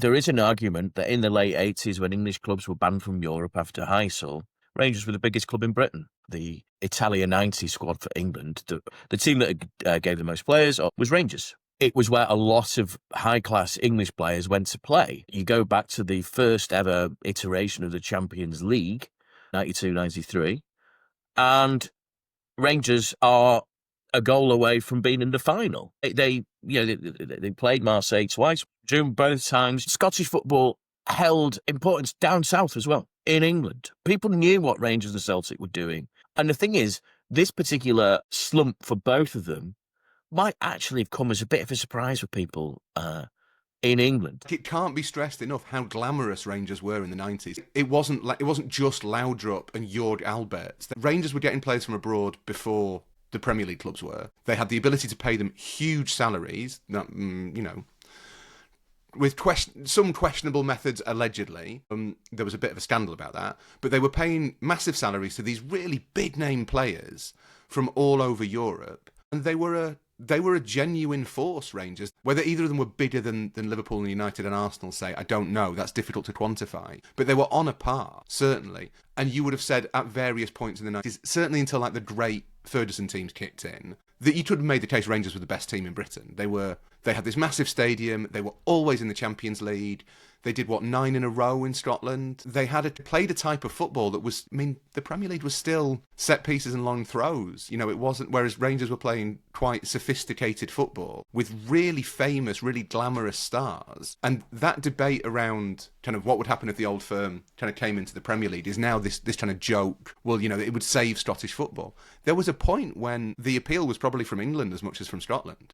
there is an argument that in the late 80s, when English clubs were banned from Europe after Heysel, Rangers were the biggest club in Britain. The Italia 90 squad for England, the team that gave the most players, was Rangers. It was where a lot of high-class English players went to play. You go back to the first ever iteration of the Champions League, 92-93, and Rangers are a goal away from being in the final. They played Marseille twice. During both times, Scottish football held importance down south as well, in England. People knew what Rangers and Celtic were doing. And the thing is, this particular slump for both of them might actually have come as a bit of a surprise for people in England. It can't be stressed enough how glamorous Rangers were in the 90s. It wasn't just Laudrup and Jörg Alberts. Rangers were getting players from abroad before the Premier League clubs were. They had the ability to pay them huge salaries, with some questionable methods, allegedly. There was a bit of a scandal about that. But they were paying massive salaries to these really big-name players from all over Europe. And they were a genuine force, Rangers. Whether either of them were bigger than Liverpool and United and Arsenal, say, I don't know. That's difficult to quantify. But they were on a par, certainly. And you would have said at various points in the 90s, certainly until like the great Ferguson teams kicked in, that you could have made the case Rangers were the best team in Britain. They had this massive stadium. They were always in the Champions League. They did, 9 in a row in Scotland? They played a type of football that was, the Premier League was still set pieces and long throws. It wasn't, whereas Rangers were playing quite sophisticated football with really famous, really glamorous stars. And that debate around kind of what would happen if the old firm kind of came into the Premier League is now this kind of joke. Well, it would save Scottish football. There was a point when the appeal was probably from England as much as from Scotland.